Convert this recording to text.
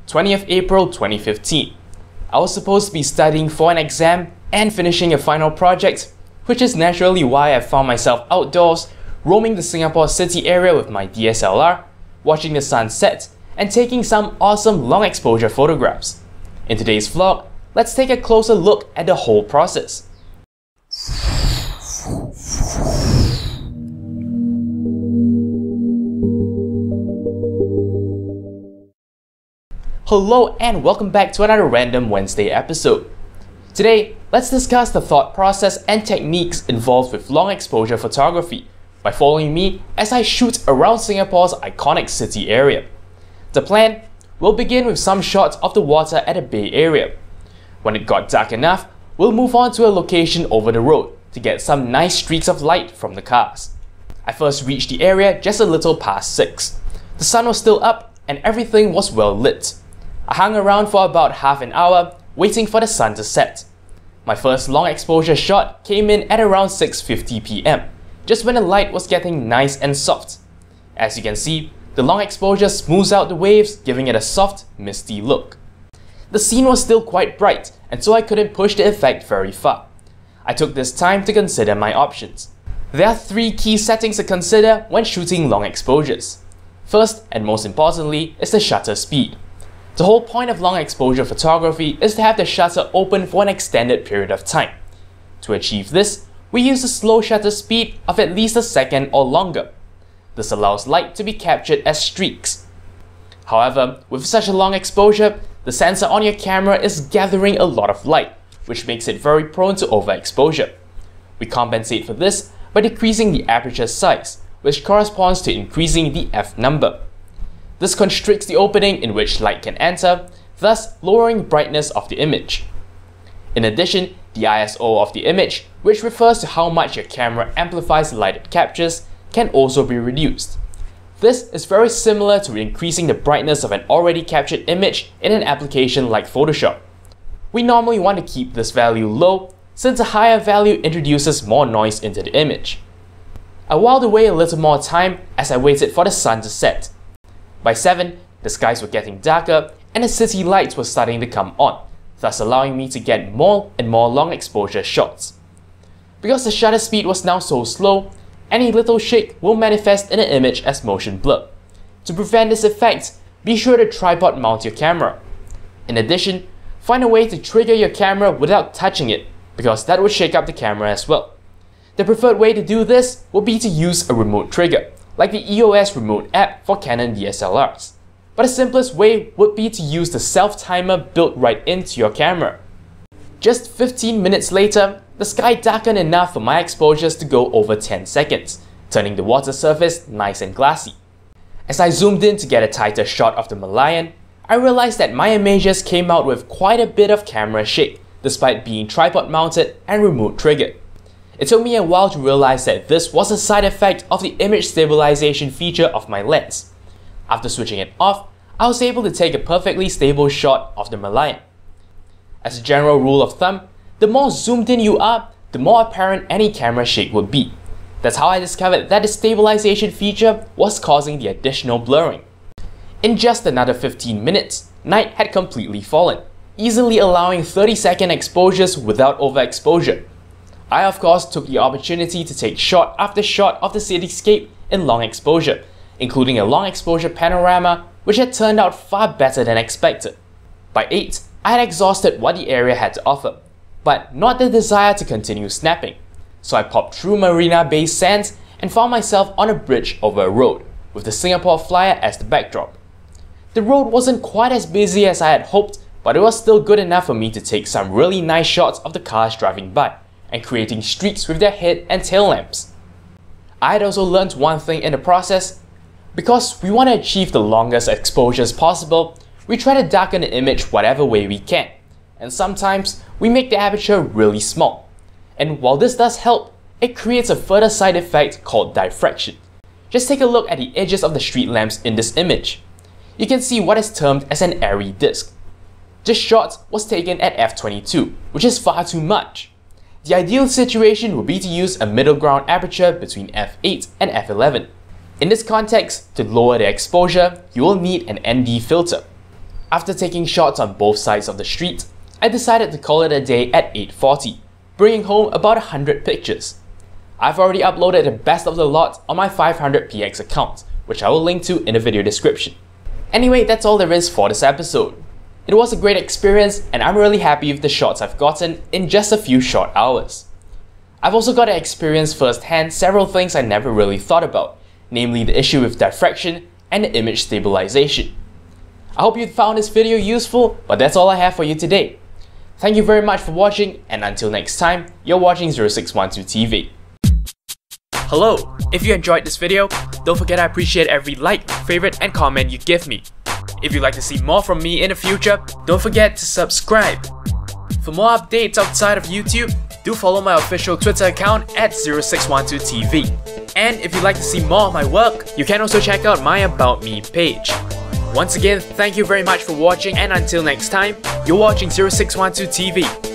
20th April 2015. I was supposed to be studying for an exam and finishing a final project, which is naturally why I found myself outdoors, roaming the Singapore city area with my DSLR, watching the sun set, and taking some awesome long exposure photographs. In today's vlog, let's take a closer look at the whole process. Hello and welcome back to another Random Wednesday episode. Today, let's discuss the thought process and techniques involved with long exposure photography by following me as I shoot around Singapore's iconic city area. The plan will begin with some shots of the water at the Bay Area. When it got dark enough, we'll move on to a location over the road to get some nice streaks of light from the cars. I first reached the area just a little past 6. The sun was still up and everything was well lit. I hung around for about half an hour, waiting for the sun to set. My first long exposure shot came in at around 6:50 PM, just when the light was getting nice and soft. As you can see, the long exposure smooths out the waves, giving it a soft, misty look. The scene was still quite bright, and so I couldn't push the effect very far. I took this time to consider my options. There are 3 key settings to consider when shooting long exposures. First, and most importantly, is the shutter speed. The whole point of long exposure photography is to have the shutter open for an extended period of time. To achieve this, we use a slow shutter speed of at least a second or longer. This allows light to be captured as streaks. However, with such a long exposure, the sensor on your camera is gathering a lot of light, which makes it very prone to overexposure. We compensate for this by decreasing the aperture size, which corresponds to increasing the f number. This constricts the opening in which light can enter, thus lowering brightness of the image. In addition, the ISO of the image, which refers to how much your camera amplifies the light it captures, can also be reduced. This is very similar to increasing the brightness of an already captured image in an application like Photoshop. We normally want to keep this value low, since a higher value introduces more noise into the image. I whiled away a little more time as I waited for the sun to set. By 7, the skies were getting darker and the city lights were starting to come on, thus allowing me to get more and more long exposure shots. Because the shutter speed was now so slow, any little shake will manifest in an image as motion blur. To prevent this effect, be sure to tripod mount your camera. In addition, find a way to trigger your camera without touching it, because that would shake up the camera as well. The preferred way to do this would be to use a remote trigger, like the EOS remote app for Canon DSLRs. But the simplest way would be to use the self-timer built right into your camera. Just 15 minutes later, the sky darkened enough for my exposures to go over 10 seconds, turning the water surface nice and glassy. As I zoomed in to get a tighter shot of the Malayan, I realized that my images came out with quite a bit of camera shake, despite being tripod mounted and remote triggered. It took me a while to realize that this was a side effect of the image stabilization feature of my lens. After switching it off, I was able to take a perfectly stable shot of the Malayan. As a general rule of thumb, the more zoomed in you are, the more apparent any camera shake would be. That's how I discovered that the stabilization feature was causing the additional blurring. In just another 15 minutes, night had completely fallen, easily allowing 30-second exposures without overexposure. I of course took the opportunity to take shot after shot of the cityscape in long exposure, including a long exposure panorama which had turned out far better than expected. By 8, I had exhausted what the area had to offer, but not the desire to continue snapping. So I popped through Marina Bay Sands and found myself on a bridge over a road, with the Singapore Flyer as the backdrop. The road wasn't quite as busy as I had hoped, but it was still good enough for me to take some really nice shots of the cars driving by and creating streaks with their head and tail lamps. I had also learned one thing in the process. Because we want to achieve the longest exposures possible, we try to darken the image whatever way we can, and sometimes we make the aperture really small. And while this does help, it creates a further side effect called diffraction. Just take a look at the edges of the street lamps in this image. You can see what is termed as an airy disc. This shot was taken at f22, which is far too much. The ideal situation would be to use a middle ground aperture between f8 and f11. In this context, to lower the exposure, you will need an ND filter. After taking shots on both sides of the street, I decided to call it a day at 8:40, bringing home about 100 pictures. I've already uploaded the best of the lot on my 500px account, which I will link to in the video description. Anyway, that's all there is for this episode. It was a great experience and I'm really happy with the shots I've gotten in just a few short hours. I've also got to experience firsthand several things I never really thought about, namely the issue with diffraction and the image stabilization. I hope you found this video useful, but that's all I have for you today. Thank you very much for watching, and until next time, you're watching 0612 TV. Hello! If you enjoyed this video, don't forget I appreciate every like, favorite and comment you give me. If you'd like to see more from me in the future, don't forget to subscribe. For more updates outside of YouTube, do follow my official Twitter account at 0612 TV. And if you'd like to see more of my work, you can also check out my About Me page. Once again, thank you very much for watching, and until next time, you're watching 0612 TV.